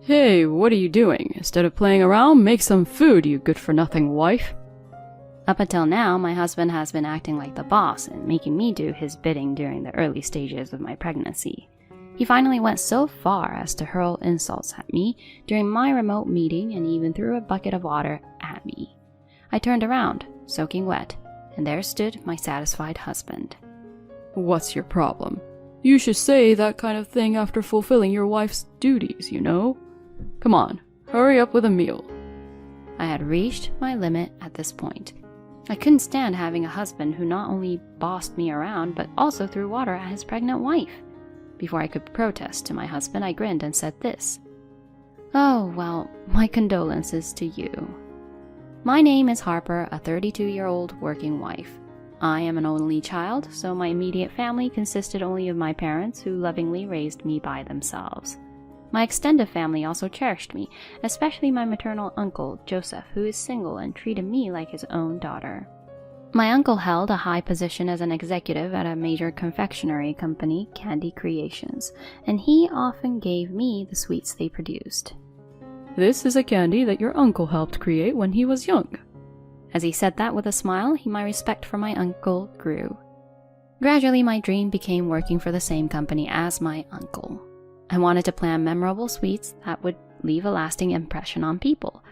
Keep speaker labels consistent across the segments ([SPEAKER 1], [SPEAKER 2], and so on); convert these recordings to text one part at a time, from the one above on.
[SPEAKER 1] Hey, what are you doing? Instead of playing around, make some food, you good-for-nothing wife.
[SPEAKER 2] Up until now, my husband has been acting like the boss and making me do his bidding during the early stages of my pregnancy. He finally went so far as to hurl insults at me during my remote meeting and even threw a bucket of water at me. I turned around, soaking wet, and there stood my satisfied husband.
[SPEAKER 1] What's your problem? You should say that kind of thing after fulfilling your wife's duties, you know? Come on, hurry up with a meal.
[SPEAKER 2] I had reached my limit at this point. I couldn't stand having a husband who not only bossed me around, but also threw water at his pregnant wife. Before I could protest to my husband, I grinned and said this. Oh, well, my condolences to you. My name is Harper, a 32-year-old working wife. I am an only child, so my immediate family consisted only of my parents, who lovingly raised me by themselves. My extended family also cherished me, especially my maternal uncle, Joseph, who is single and treated me like his own daughter. My uncle held a high position as an executive at a major confectionery company, Candy Creations, and he often gave me the sweets they produced.
[SPEAKER 1] This is a candy that your uncle helped create when he was young.
[SPEAKER 2] As he said that with a smile, my respect for my uncle grew. Gradually, my dream became working for the same company as my uncle. I wanted to plan memorable sweets that would leave a lasting impression on people.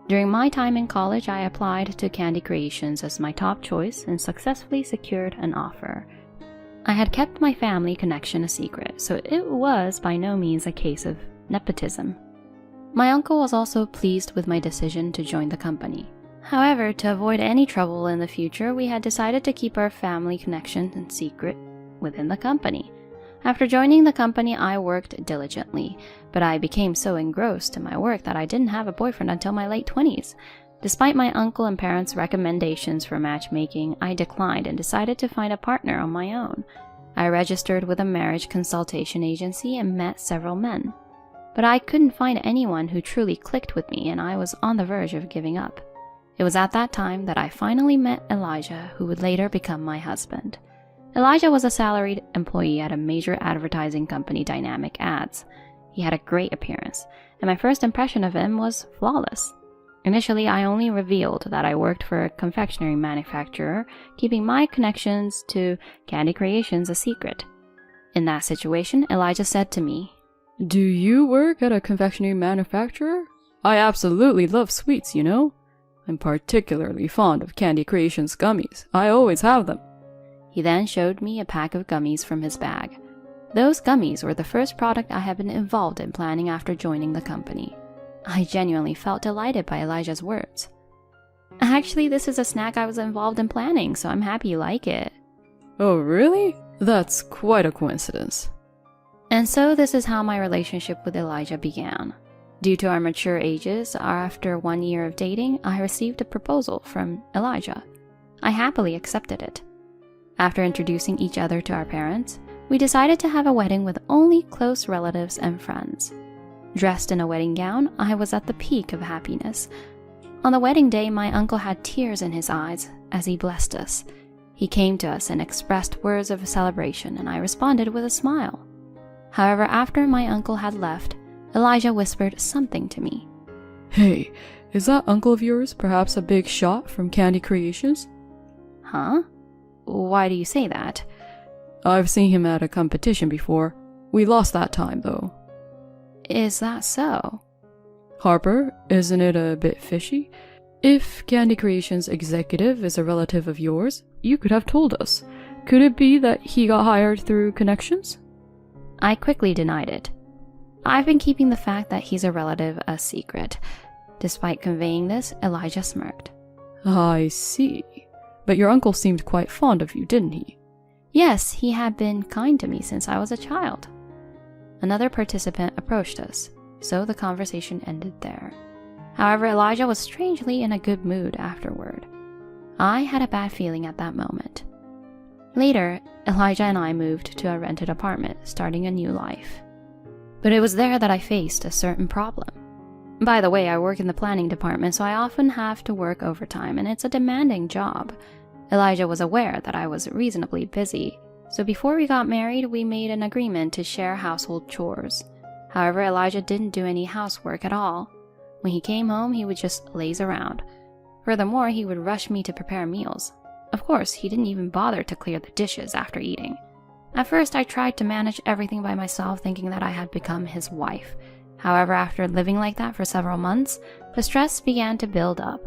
[SPEAKER 2] During my time in college, I applied to Candy Creations as my top choice and successfully secured an offer. I had kept my family connection a secret, so it was by no means a case of nepotism. My uncle was also pleased with my decision to join the company. However, to avoid any trouble in the future, we had decided to keep our family connection in secret within the company. After joining the company, I worked diligently, but I became so engrossed in my work that I didn't have a boyfriend until my late 20s. Despite my uncle and parents' recommendations for matchmaking, I declined and decided to find a partner on my own. I registered with a marriage consultation agency and met several men. But I couldn't find anyone who truly clicked with me, and I was on the verge of giving up. It was at that time that I finally met Elijah, who would later become my husband. Elijah was a salaried employee at a major advertising company, Dynamic Ads. He had a great appearance, and my first impression of him was flawless. Initially, I only revealed that I worked for a confectionery manufacturer, keeping my connections to Candy Creations a secret. In that situation, Elijah said to me,
[SPEAKER 1] Do you work at a confectionery manufacturer? I absolutely love sweets, you know? I'm particularly fond of Candy Creations gummies. I always have them.
[SPEAKER 2] He then showed me a pack of gummies from his bag. Those gummies were the first product I had been involved in planning after joining the company. I genuinely felt delighted by Elijah's words. Actually, this is a snack I was involved in planning, so I'm happy you like it.
[SPEAKER 1] Oh, really? That's quite a coincidence.
[SPEAKER 2] And so this is how my relationship with Elijah began. Due to our mature ages, after 1 year of dating, I received a proposal from Elijah. I happily accepted it. After introducing each other to our parents, we decided to have a wedding with only close relatives and friends. Dressed in a wedding gown, I was at the peak of happiness. On the wedding day, my uncle had tears in his eyes as he blessed us. He came to us and expressed words of celebration, and I responded with a smile. However, after my uncle had left, Elijah whispered something to me.
[SPEAKER 1] Hey, is that uncle of yours perhaps a big shot from Candy Creations?
[SPEAKER 2] Huh? Why do you say that?
[SPEAKER 1] I've seen him at a competition before. We lost that time, though.
[SPEAKER 2] Is that so?
[SPEAKER 1] Harper, isn't it a bit fishy? If Candy Creations executive is a relative of yours, you could have told us. Could it be that he got hired through connections?
[SPEAKER 2] I quickly denied it. I've been keeping the fact that he's a relative a secret. Despite conveying this, Elijah smirked.
[SPEAKER 1] I see. But your uncle seemed quite fond of you, didn't he?
[SPEAKER 2] Yes, he had been kind to me since I was a child. Another participant approached us, so the conversation ended there. However, Elijah was strangely in a good mood afterward. I had a bad feeling at that moment. Later, Elijah and I moved to a rented apartment, starting a new life. But it was there that I faced a certain problem. By the way, I work in the planning department, so I often have to work overtime, and it's a demanding job. Elijah was aware that I was reasonably busy, so before we got married, we made an agreement to share household chores. However, Elijah didn't do any housework at all. When he came home, he would just laze around. Furthermore, he would rush me to prepare meals. Of course, he didn't even bother to clear the dishes after eating. At first, I tried to manage everything by myself, thinking that I had become his wife. However, after living like that for several months, the stress began to build up.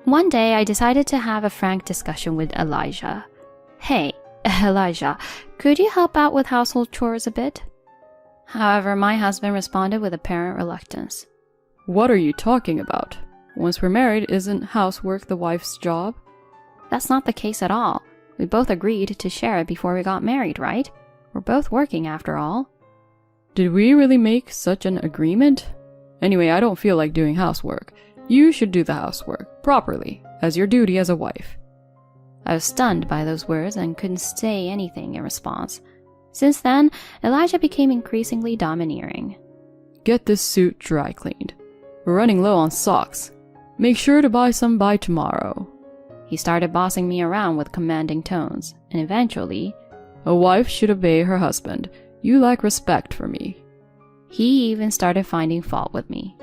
[SPEAKER 2] One day, I decided to have a frank discussion with Elijah. "Hey, Elijah, could you help out with household chores a bit?" However, my husband responded with apparent reluctance.
[SPEAKER 1] What are you talking about? Once we're married, isn't housework the wife's job?
[SPEAKER 2] That's not the case at all. We both agreed to share it before we got married, right? We're both working after all.
[SPEAKER 1] Did we really make such an agreement? Anyway, I don't feel like doing housework. You should do the housework, properly, as your duty as a wife.
[SPEAKER 2] I was stunned by those words and couldn't say anything in response. Since then, Elijah became increasingly domineering.
[SPEAKER 1] Get this suit dry cleaned. We're running low on socks. Make sure to buy some by tomorrow.
[SPEAKER 2] He started bossing me around with commanding tones, and eventually,
[SPEAKER 1] a wife should obey her husband. You lack respect for me.
[SPEAKER 2] He even started finding fault with me.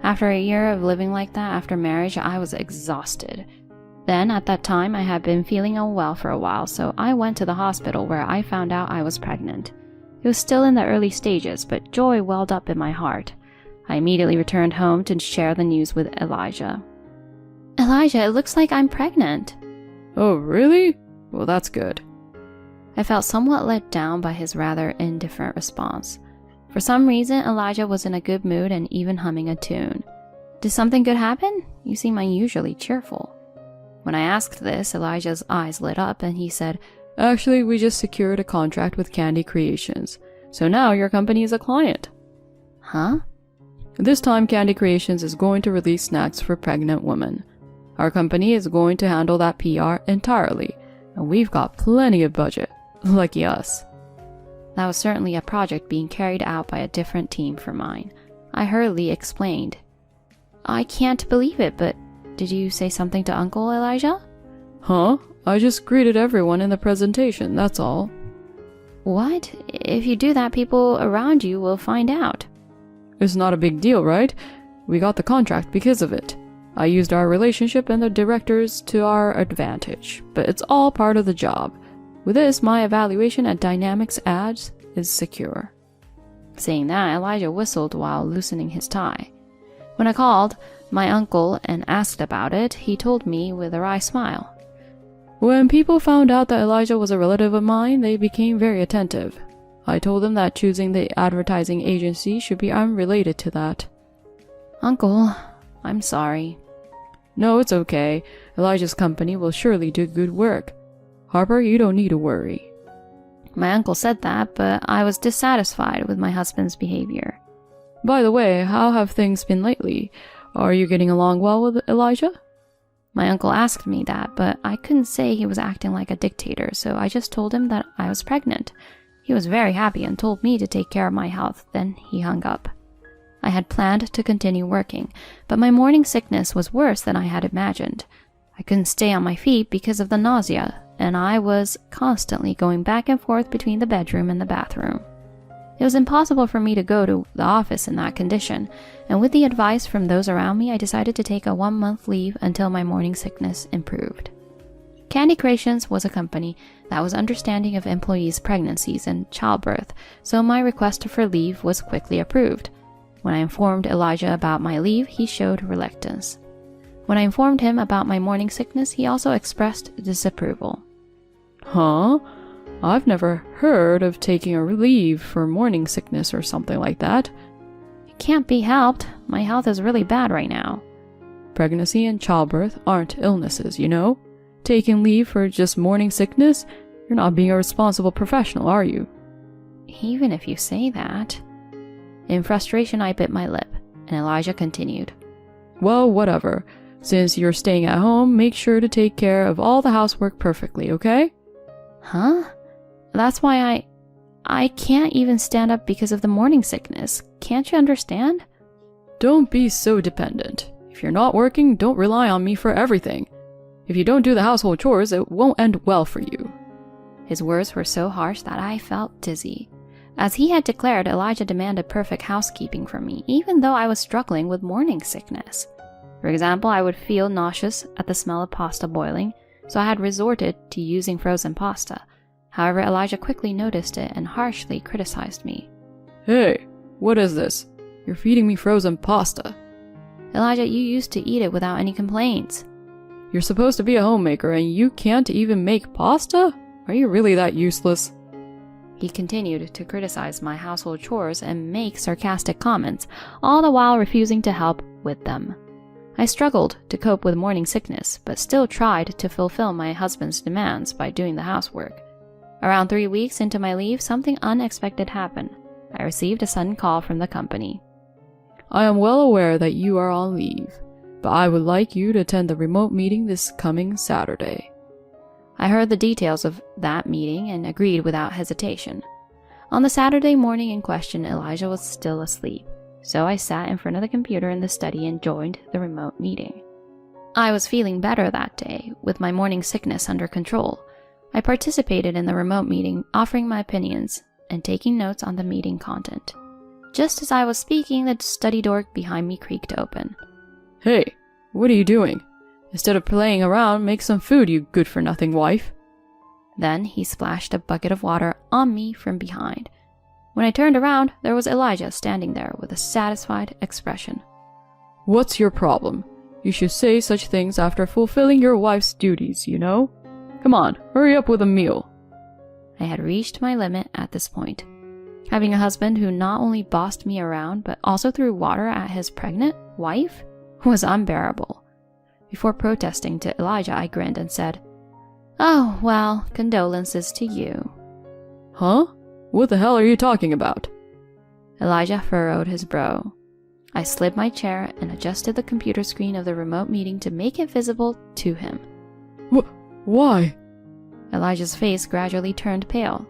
[SPEAKER 2] After a year of living like that after marriage, I was exhausted. Then, at that time, I had been feeling unwell for a while, so I went to the hospital where I found out I was pregnant. It was still in the early stages, but joy welled up in my heart. I immediately returned home to share the news with Elijah. "Elijah, it looks like I'm pregnant."
[SPEAKER 1] Oh, really? Well, that's good.
[SPEAKER 2] I felt somewhat let down by his rather indifferent response. For some reason, Elijah was in a good mood and even humming a tune. "Did something good happen? You seem unusually cheerful." When I asked this, Elijah's eyes lit up and he said, "Actually, we just secured a contract with Candy Creations, so now your company is a client." Huh?
[SPEAKER 1] This time, Candy Creations is going to release snacks for pregnant women. Our company is going to handle that PR entirely, and we've got plenty of budget. Lucky us.
[SPEAKER 2] That was certainly a project being carried out by a different team from mine. I hurriedly explained. "I can't believe it, but did you say something to Uncle Elijah?"
[SPEAKER 1] Huh? I just greeted everyone in the presentation, that's all.
[SPEAKER 2] "What? If you do that, people around you will find out."
[SPEAKER 1] It's not a big deal, right? We got the contract because of it. I used our relationship and the directors to our advantage, but it's all part of the job. With this, my evaluation at Dynamics Ads is secure. Saying that, Elijah whistled while loosening his tie. When I called my uncle and asked about it, he told me with a wry smile. When people found out that Elijah was a relative of mine, they became very attentive. I told them that choosing the advertising agency should be unrelated to that. Uncle, I'm sorry. No, it's okay. Elijah's company will surely do good work. Harper, you don't need to worry. My uncle said that, but I was dissatisfied with my husband's behavior. By the way, how have things been lately? Are you getting along well with Elijah? My uncle asked me that, but I couldn't say he was acting like a dictator, so I just told him that I was pregnant. He was very happy and told me to take care of my health, then he hung up. I had planned to continue working, but my morning sickness was worse than I had imagined. I couldn't stay on my feet because of the nausea, and I was constantly going back and forth between the bedroom and the bathroom. It was impossible for me to go to the office in that condition, and with the advice from those around me, I decided to take a 1-month leave until my morning sickness improved. Candy Creations was a company that was understanding of employees' pregnancies and childbirth, so my request for leave was quickly approved. When I informed Elijah about my leave, he showed reluctance. When I informed him about my morning sickness, he also expressed disapproval. Huh? I've never heard of taking a leave for morning sickness or something like that. It can't be helped. My health is really bad right now. Pregnancy and childbirth aren't illnesses, you know? Taking leave for just morning sickness? You're not being a responsible professional, are you? Even if you say that. In frustration, I bit my lip, and Elijah continued. Well, whatever. Since you're staying at home, make sure to take care of all the housework perfectly, okay? Huh? That's why I can't even stand up because of the morning sickness. Can't you understand? Don't be so dependent. If you're not working, don't rely on me for everything. If you don't do the household chores, it won't end well for you. His words were so harsh that I felt dizzy.
[SPEAKER 2] As he had declared, Elijah demanded perfect housekeeping from me, even though I was struggling with morning sickness. For example, I would feel nauseous at the smell of pasta boiling, so I had resorted to using frozen pasta. However, Elijah quickly noticed it and harshly criticized me.
[SPEAKER 1] Hey, what is this? You're feeding me frozen pasta.
[SPEAKER 2] Elijah, you used to eat it without any complaints.
[SPEAKER 1] You're supposed to be a homemaker and you can't even make pasta? Are you really that useless?
[SPEAKER 2] He continued to criticize my household chores and make sarcastic comments, all the while refusing to help with them. I struggled to cope with morning sickness, but still tried to fulfill my husband's demands by doing the housework. Around 3 weeks into my leave, something unexpected happened. I received a sudden call from the company.
[SPEAKER 1] I am well aware that you are on leave, but I would like you to attend the remote meeting this coming Saturday.
[SPEAKER 2] I heard the details of that meeting and agreed without hesitation. On the Saturday morning in question, Elijah was still asleep, so I sat in front of the computer in the study and joined the remote meeting. I was feeling better that day, with my morning sickness under control. I participated in the remote meeting, offering my opinions and taking notes on the meeting content. Just as I was speaking, the study door behind me creaked open.
[SPEAKER 1] Hey, what are you doing? Instead of playing around, make some food, you good-for-nothing wife.
[SPEAKER 2] Then he splashed a bucket of water on me from behind. When I turned around, there was Elijah standing there with a satisfied expression.
[SPEAKER 1] What's your problem? You should say such things after fulfilling your wife's duties, you know? Come on, hurry up with a meal.
[SPEAKER 2] I had reached my limit at this point. Having a husband who not only bossed me around, but also threw water at his pregnant wife was unbearable. Before protesting to Elijah, I grinned and said, "Oh, well, condolences to you."
[SPEAKER 1] Huh? What the hell are you talking about?
[SPEAKER 2] Elijah furrowed his brow. I slid my chair and adjusted the computer screen of the remote meeting to make it visible to him.
[SPEAKER 1] Why?
[SPEAKER 2] Elijah's face gradually turned pale.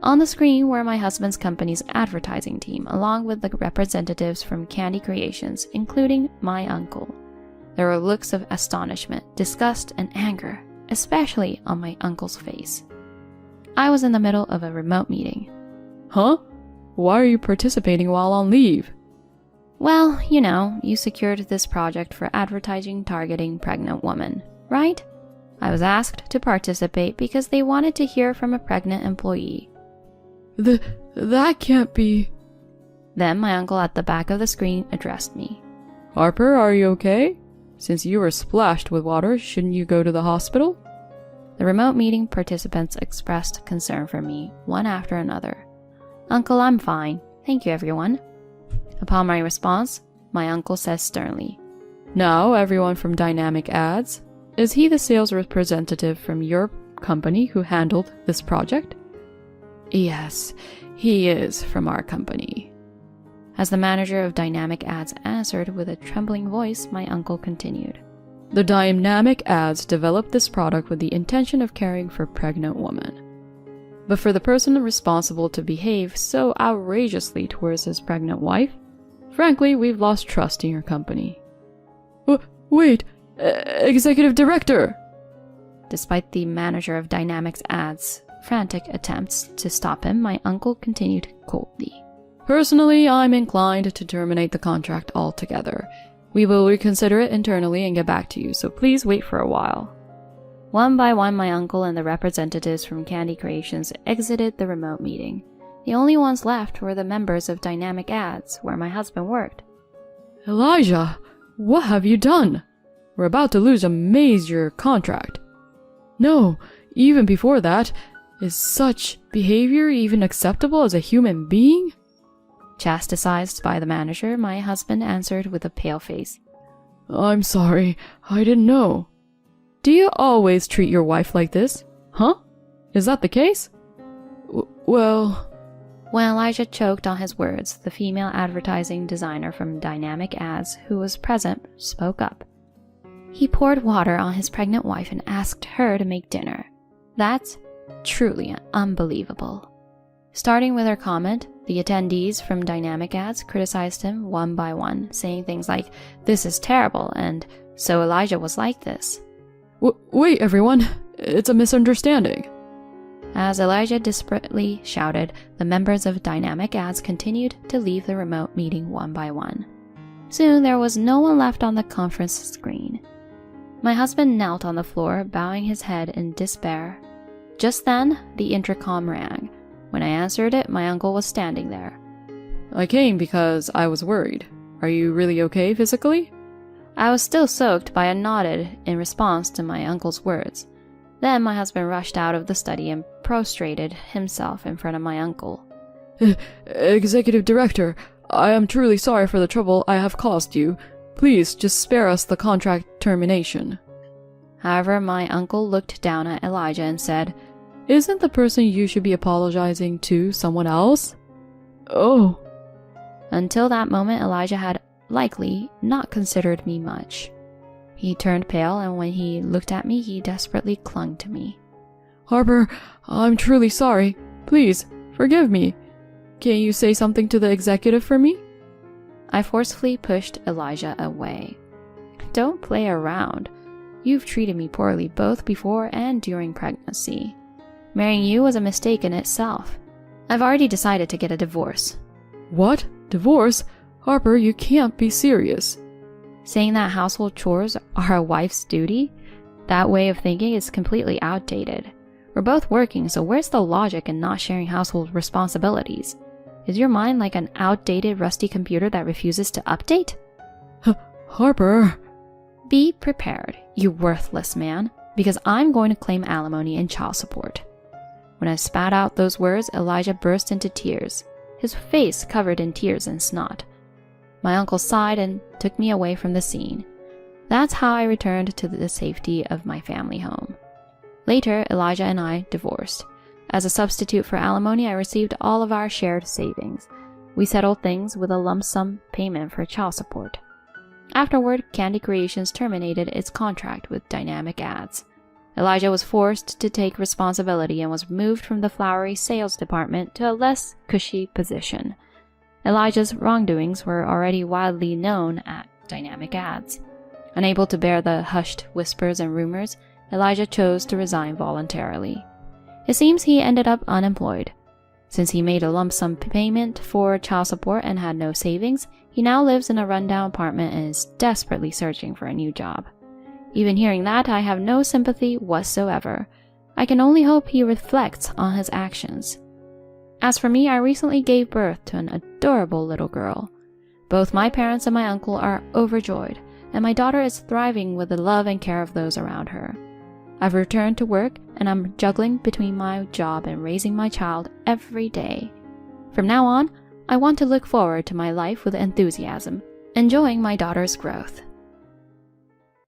[SPEAKER 2] On the screen were my husband's company's advertising team, along with the representatives from Candy Creations, including my uncle. There were looks of astonishment, disgust, and anger, especially on my uncle's face. I was in the middle of a remote meeting.
[SPEAKER 1] Huh? Why are you participating while on leave?
[SPEAKER 2] Well, you know, you secured this project for advertising targeting pregnant women, right? I was asked to participate because they wanted to hear from a pregnant employee.
[SPEAKER 1] That can't be...
[SPEAKER 2] Then my uncle at the back of the screen addressed me.
[SPEAKER 1] Harper, are you okay? Since you were splashed with water, shouldn't you go to the hospital?
[SPEAKER 2] The remote meeting participants expressed concern for me, one after another. Uncle, I'm fine. Thank you, everyone. Upon my response, my uncle says sternly,
[SPEAKER 1] Now, everyone from Dynamic Ads, is he the sales representative from your company who handled this project? Yes, he is from our company.
[SPEAKER 2] As the manager of Dynamic Ads answered with a trembling voice, my uncle continued.
[SPEAKER 1] The Dynamic Ads developed this product with the intention of caring for pregnant women. But for the person responsible to behave so outrageously towards his pregnant wife, frankly, we've lost trust in your company. Wait, Executive Director!
[SPEAKER 2] Despite the manager of Dynamics Ads' frantic attempts to stop him, my uncle continued coldly.
[SPEAKER 1] Personally, I'm inclined to terminate the contract altogether. We will reconsider it internally and get back to you, so please wait for a while.
[SPEAKER 2] One by one, my uncle and the representatives from Candy Creations exited the remote meeting. The only ones left were the members of Dynamic Ads, where my husband worked.
[SPEAKER 1] Elijah, what have you done? We're about to lose a major contract. No, even before that, is such behavior even acceptable as a human being?
[SPEAKER 2] Chastised by the manager, my husband answered with a pale face.
[SPEAKER 1] I'm sorry, I didn't know. Do you always treat your wife like this? Huh? Is that the case? Well...
[SPEAKER 2] When Elijah choked on his words, the female advertising designer from Dynamic Ads, who was present, spoke up. He poured water on his pregnant wife and asked her to make dinner. That's truly unbelievable. Starting with her comment, the attendees from Dynamic Ads criticized him one by one, saying things like, "This is terrible," and "So Elijah was like this."
[SPEAKER 1] Wait, everyone. It's a misunderstanding.
[SPEAKER 2] As Elijah desperately shouted, the members of Dynamic Ads continued to leave the remote meeting one by one. Soon there was no one left on the conference screen. My husband knelt on the floor, bowing his head in despair. Just then, the intercom rang. When I answered it, my uncle was standing there.
[SPEAKER 1] I came because I was worried. Are you really okay physically?
[SPEAKER 2] I was still soaked, but I nodded in response to my uncle's words. Then my husband rushed out of the study and prostrated himself in front of my uncle.
[SPEAKER 1] Executive Director, I am truly sorry for the trouble I have caused you. Please just spare us the contract termination.
[SPEAKER 2] However, my uncle looked down at Elijah and said,
[SPEAKER 1] Isn't the person you should be apologizing to someone else? Oh.
[SPEAKER 2] Until that moment, Elijah had likely not considered me much. He turned pale, and when he looked at me, he desperately clung to me.
[SPEAKER 1] Harper, I'm truly sorry. Please, forgive me. Can you say something to the executive for me?
[SPEAKER 2] I forcefully pushed Elijah away. Don't play around. You've treated me poorly both before and during pregnancy. Marrying you was a mistake in itself. I've already decided to get a divorce.
[SPEAKER 1] What? Divorce? Harper, you can't be serious.
[SPEAKER 2] Saying that household chores are a wife's duty? That way of thinking is completely outdated. We're both working, so where's the logic in not sharing household responsibilities? Is your mind like an outdated, rusty computer that refuses to update?
[SPEAKER 1] Harper.
[SPEAKER 2] Be prepared, you worthless man, because I'm going to claim alimony and child support. When I spat out those words, Elijah burst into tears, his face covered in tears and snot. My uncle sighed and took me away from the scene. That's how I returned to the safety of my family home. Later, Elijah and I divorced. As a substitute for alimony, I received all of our shared savings. We settled things with a lump sum payment for child support. Afterward, Candy Creations terminated its contract with Dynamic Ads. Elijah was forced to take responsibility and was moved from the flowery sales department to a less cushy position. Elijah's wrongdoings were already widely known at Dynamic Ads. Unable to bear the hushed whispers and rumors, Elijah chose to resign voluntarily. It seems he ended up unemployed. Since he made a lump sum payment for child support and had no savings, he now lives in a rundown apartment and is desperately searching for a new job. Even hearing that, I have no sympathy whatsoever. I can only hope he reflects on his actions. As for me, I recently gave birth to an adorable little girl. Both my parents and my uncle are overjoyed, and my daughter is thriving with the love and care of those around her. I've returned to work, and I'm juggling between my job and raising my child every day. From now on, I want to look forward to my life with enthusiasm, enjoying my daughter's growth.